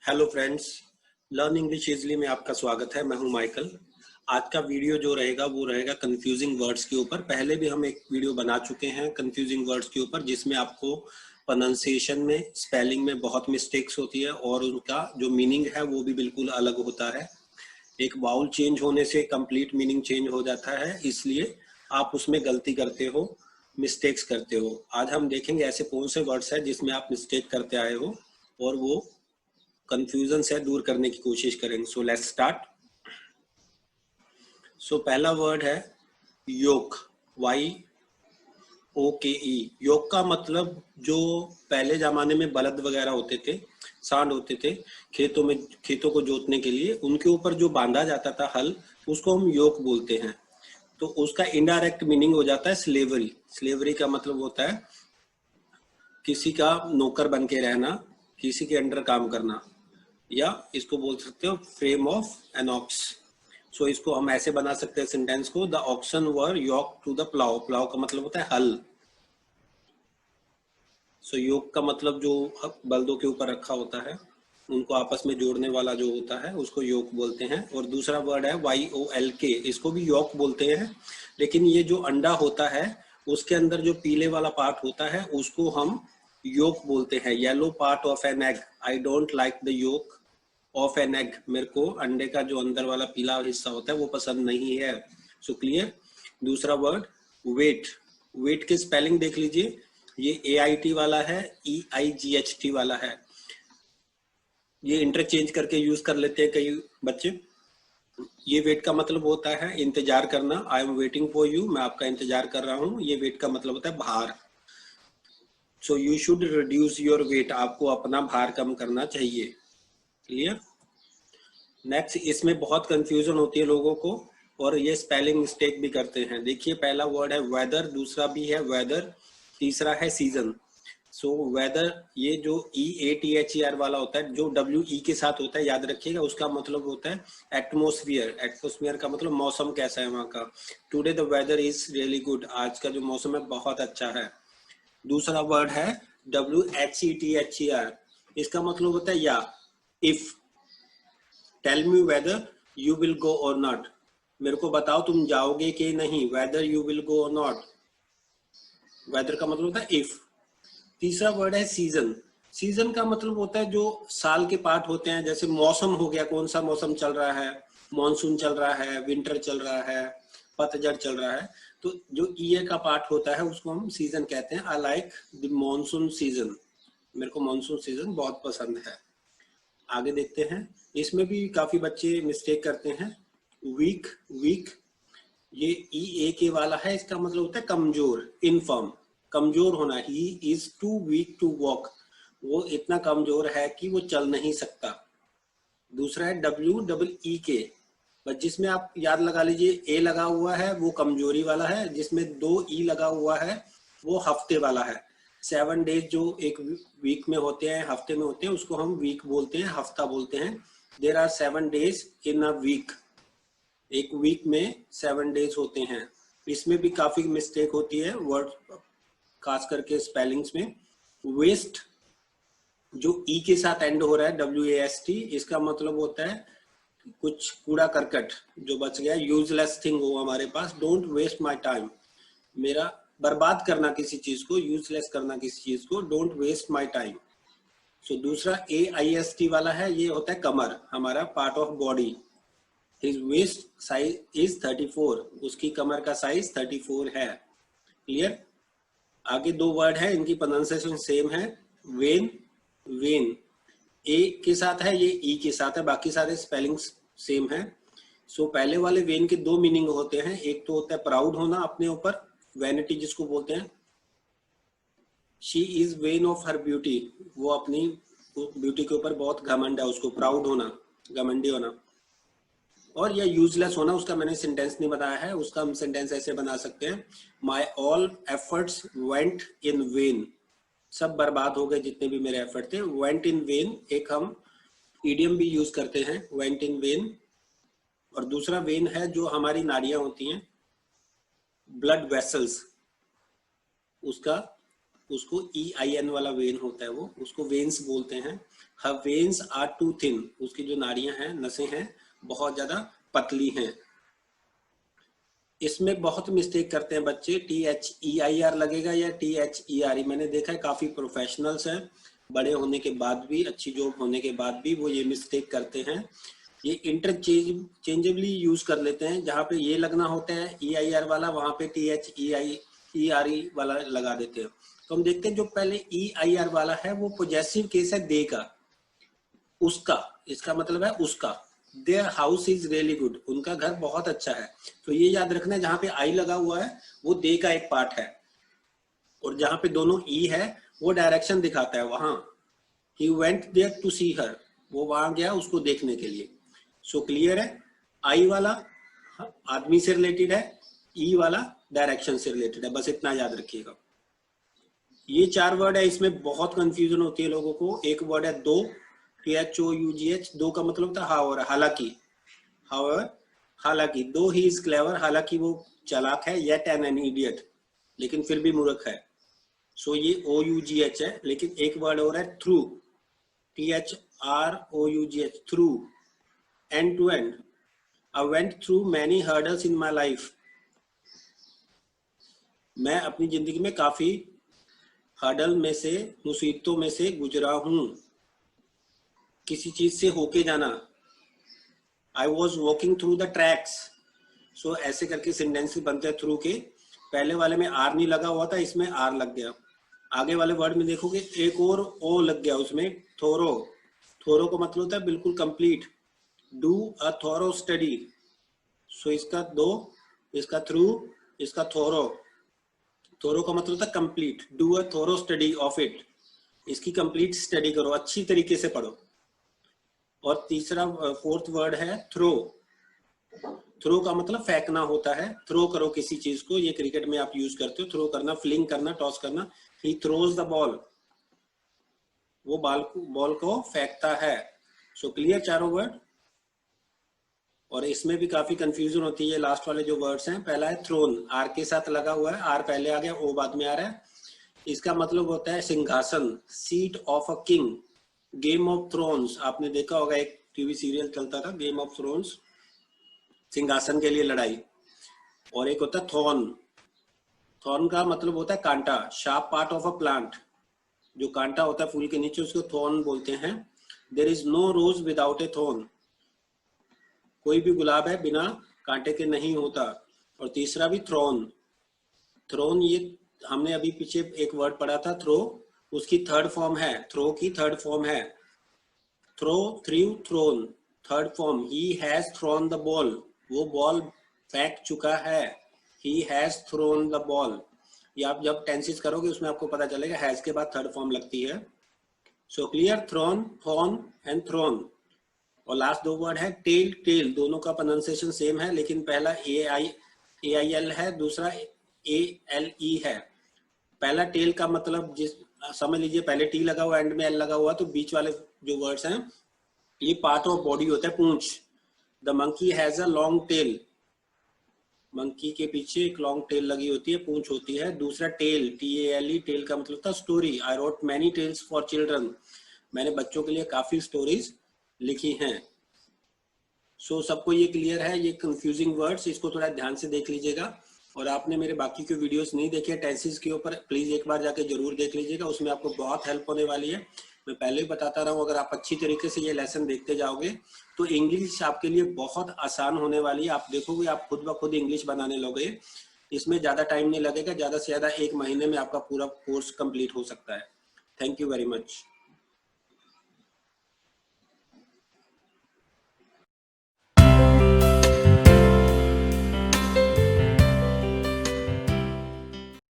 Hello friends, learn English easily में आपका स्वागत है। मैं हूं माइकल। आज का वीडियो जो रहेगा वो रहेगा कंफ्यूजिंग वर्ड्स के ऊपर। पहले भी हम एक वीडियो बना चुके हैं कंफ्यूजिंग वर्ड्स के ऊपर, जिसमें आपको प्रोनाउंसिएशन में, स्पेलिंग में बहुत मिस्टेक्स होती है और उनका जो मीनिंग है वो भी बिल्कुल अलग होता है। एक वाउल चेंज होने से कंप्लीट मीनिंग चेंज हो जाता है, इसलिए आप उसमें गलती करते हो, मिस्टेक्स करते हो। आज हम देखेंगे ऐसे कौन से वर्ड्स हैं जिसमें आप मिस्टेक करते आए हो और वो कंफ्यूजन से दूर करने की कोशिश करेंगे। So let's start. सो पहला वर्ड है योक, YOKE। योक का मतलब जो पहले जमाने में बलद वगैरह होते थे, सांड होते थे खेतों में, खेतों को जोतने के लिए, उनके ऊपर जो बांधा जाता था हल, उसको हम योक बोलते हैं। तो उसका इनडायरेक्ट मीनिंग हो जाता है स्लेवरी। स्लेवरी का मतलब होता है किसी का नौकर बन के रहना, किसी के अंडर काम करना, या इसको बोल सकते हो frame of an ox. So इसको हम ऐसे बना सकते हैं सेंटेंस को, the oxen were yoke to the plough. Plough का मतलब होता है हल। सो योक का मतलब जो बल्दों के ऊपर रखा होता है, उनको आपस में जोड़ने वाला जो होता है, उसको योक बोलते हैं। और दूसरा वर्ड है YOLK, इसको भी योक बोलते हैं, लेकिन ये जो अंडा होता है उसके अंदर जो पीले वाला पार्ट होता है उसको हम योक बोलते हैं। Yellow part of an egg, I don't like the yolk of an egg. मेरे को अंडे का जो अंदर वाला पीला हिस्सा होता है वो पसंद नहीं है। So clear. दूसरा वर्ड वेट। वेट के स्पेलिंग देख लीजिए, ये AIT वाला है, EIGHT वाला है। ये इंटरचेंज करके यूज कर लेते हैं कई बच्चे। ये वेट का मतलब होता है इंतजार करना, I am waiting for you, मैं आपका इंतजार कर रहा हूँ। ये वेट का मतलब होता है भार। So you should reduce your weight, आपको अपना भार कम करना चाहिए। क्लियर। नेक्स्ट, इसमें बहुत कंफ्यूजन होती है लोगों को और ये स्पेलिंग मिस्टेक भी करते हैं। देखिए, पहला वर्ड है वेदर, दूसरा भी है वेदर, तीसरा है सीजन। सो वेदर, ये जो EATHER वाला होता है, जो WE के साथ होता है, याद रखिएगा, उसका मतलब होता है एटमोस्फियर। एटमोस्फियर का मतलब मौसम कैसा है वहाँ का। Today the weather is really good, आज का जो मौसम है बहुत अच्छा है। दूसरा वर्ड है WHETHER, इसका मतलब होता है या, if. Tell me whether you will go or not, मेरे को बताओ तुम जाओगे कि नहीं। Weather you will go or not, weather का मतलब होता है इफ। तीसरा वर्ड है सीजन। सीजन का मतलब होता है जो साल के पार्ट होते हैं, जैसे मौसम हो गया, कौन सा मौसम चल रहा है, मॉनसून चल रहा है, विंटर चल रहा है, पतझड़ चल रहा है। तो जो ईयर का पार्ट होता है उसको हम सीजन कहते हैं। I like the monsoon season, मेरे को मॉनसून सीजन बहुत पसंद है। आगे देखते हैं, इसमें भी काफी बच्चे मिस्टेक करते हैं। वीक, वीक, ये EAK वाला है, इसका मतलब होता है कमजोर, इनफर्म, कमजोर होना। He is too weak to walk, वो इतना कमजोर है कि वो चल नहीं सकता। दूसरा है WEEK, बस जिसमें आप याद लगा लीजिए, A लगा हुआ है वो कमजोरी वाला है, जिसमें 2 E लगा हुआ है वो हफ्ते वाला है। 7 डेज जो एक वीक में होते हैं, हफ्ते में होते हैं, उसको हम वीक बोलते हैं, हफ्ता बोलते हैं। There are 7 days in a week, एक वीक में 7 डेज होते हैं। इसमें भी काफी मिस्टेक होती है वर्ड, खास करके स्पेलिंग्स में। वेस्ट, जो E के साथ एंड हो रहा है, WAST, इसका मतलब होता है कुछ कूड़ा करकट जो बच गया, यूजलेस थिंग हो हमारे पास। डोंट वेस्ट माई टाइम, मेरा बर्बाद करना किसी चीज को, यूजलेस करना किसी चीज को, डोंट वेस्ट माई टाइम। सो दूसरा AIST वाला है, ये होता है कमर, हमारा part of body. His waist size is 34, उसकी कमर का साइज 34 है। क्लियर। आगे 2 वर्ड है, इनकी प्रोनाउंसिएशन सेम है। वेन, वेन, A के साथ है, ये E के साथ है, बाकी सारे स्पेलिंग्स सेम है। सो पहले वाले वेन के 2 मीनिंग होते हैं। एक तो होता है प्राउड होना अपने ऊपर, वैनिटी जिसको बोलते हैं। She is when of her beauty, वो अपनी ब्यूटी के ऊपर बहुत घमंड है, उसको प्राउड होना, घमंडी होना। और यह यूजलेस होना, उसका मैंने सेंटेंस नहीं बताया है, उसका हम सेंटेंस ऐसे बना सकते हैं, my all efforts went in when, सब बर्बाद हो गए जितने भी मेरे एफर्ट थे। वेंट इन वेन एक हम इडियम भी यूज करते हैं, वेंट इन वेन। और दूसरा वेन है जो हमारी नाड़ियां होती हैं, ब्लड वेसल्स, उसका, उसको EIN वाला वेन होता है, वो उसको वेन्स बोलते हैं। हर वेन्स आर टू थिन, उसकी जो नाड़ियां हैं, नसें हैं, बहुत ज्यादा पतली हैं। इसमें बहुत मिस्टेक करते हैं बच्चे, THEIR लगेगा या THERE। मैंने देखा है काफी प्रोफेशनल्स हैं, बड़े होने के बाद भी, अच्छी जॉब होने के बाद भी वो ये मिस्टेक करते हैं। ये इंटरचेंजेबली यूज कर लेते हैं, जहाँ पे ये लगना होता है EIR वाला, वहां पे THEIRE वाला लगा देते हैं। तो हम देखते हैं जो पहले EIR वाला है वो पॉजेसिव केस है दे का, उसका, इसका मतलब है उसका। Their house is really good, उनका घर बहुत अच्छा है। तो ये याद रखना है, जहां पे आई लगा हुआ है वो दे का एक पार्ट है, और जहां पे दोनों ई है वो डायरेक्शन दिखाता है वहां। ही वेंट देयर टू सी हर, वो वहां गया उसको देखने के लिए। सो क्लियर है, आई वाला आदमी से रिलेटेड है, ई वाला डायरेक्शन से रिलेटेड है, बस इतना याद रखिएगा। ये 4 वर्ड है, इसमें बहुत कंफ्यूजन होती है लोगों को। एक वर्ड है दो, THOUGH, दो का मतलब था हाउर, हालांकि, हाउर हालांकि, दो ही इज क्लेवर, हालांकि वो चालाक है, येट एन इडियट, लेकिन फिर भी मूर्ख है। सो ये OUGH है। लेकिन एक वर्ड और है through, THROUGH, through, end to end. I went through many hurdles in my life, मैं अपनी जिंदगी में काफी हर्डल में से, मुसीबतों में से गुजरा हूं। किसी चीज से होके जाना, I was walking through the tracks। सो ऐसे करके सेंटेंस बनते हैं थ्रू के। पहले वाले में आर नहीं लगा हुआ था, इसमें आर लग गया। आगे वाले वर्ड में देखोगे एक और ओ लग गया उसमें, थोरो। थोरो का मतलब होता है बिल्कुल complete, do a thorough study. So इसका दो, इसका थ्रू, इसका थोरो। थोरो का मतलब होता है complete, do a thorough study of it, इसकी कंप्लीट स्टडी करो, अच्छी तरीके से पढ़ो। और तीसरा फोर्थ वर्ड है थ्रो। थ्रो का मतलब फेंकना होता है, थ्रो करो किसी चीज को, ये क्रिकेट में आप यूज करते हो, थ्रो करना, फ्लिंग करना, टॉस करना। ही थ्रोज द बॉल, वो बॉल को फेंकता है। सो क्लियर चारों वर्ड। और इसमें भी काफी कंफ्यूजन होती है, लास्ट वाले जो वर्ड्स हैं। पहला है थ्रोन, आर के साथ लगा हुआ है, आर पहले आ गया, ओ बाद में आ रहा है। इसका मतलब होता है सिंहासन, seat of a king. Game of thrones आपने देखा होगा, एक टीवी सीरियल चलता था गेम ऑफ थ्रोन्स, सिंहासन के लिए लड़ाई। और एक होता है थॉर्न, थॉर्न का मतलब होता है कांटा, sharp part of a plant, जो कांटा होता है फूल के नीचे उसको थॉर्न बोलते हैं। There is no rose without a thorn, कोई भी गुलाब है बिना कांटे के नहीं होता। और तीसरा भी थ्रोन, थ्रोन ये हमने अभी पीछे एक वर्ड पढ़ा था थ्रो, उसकी थर्ड फॉर्म है, थ्रो की थर्ड फॉर्म है, throw, threw, thrown, third form. He has thrown the ball, वो बॉल फेंक चुका है, he has thrown the ball. ये आप जब टेंसेस करोगे उसमें आपको पता चलेगा, हैज के बाद थर्ड फॉर्म लगती है। So clear, thrown, thorn and thrown. और लास्ट दो वर्ड है टेल, टेल, दोनों का प्रोनाउंसिएशन सेम है, लेकिन पहला AIL है, दूसरा ALE है। पहला टेल का मतलब जिस समझ लीजिए पहले टी लगा हुआ, एंड में एल लगा हुआ, तो बीच वाले जो वर्ड्स हैं ये पार्ट ऑफ बॉडी होता है, पूंछ। The monkey has a long tail, monkey के पीछे एक लॉन्ग टेल लगी होती है, पूंछ होती है। दूसरा टेल, TALE, टेल का मतलब था story. I wrote many tales for children, मैंने बच्चों के लिए काफी स्टोरीज लिखी हैं। सो सबको ये क्लियर है, ये कंफ्यूजिंग वर्ड्स, इसको थोड़ा ध्यान से देख लीजिएगा। और आपने मेरे बाकी के वीडियोस नहीं देखे टेंसेस के ऊपर, प्लीज एक बार जाके जरूर देख लीजिएगा, उसमें आपको बहुत हेल्प होने वाली है। मैं पहले ही बताता रहा हूँ, अगर आप अच्छी तरीके से ये लेसन देखते जाओगे तो इंग्लिश आपके लिए बहुत आसान होने वाली है। आप देखोगे आप खुद ब खुद इंग्लिश बनाने लोगे, इसमें ज्यादा टाइम नहीं लगेगा, ज्यादा से ज्यादा 1 महीने में आपका पूरा कोर्स कंप्लीट हो सकता है। Thank you very much.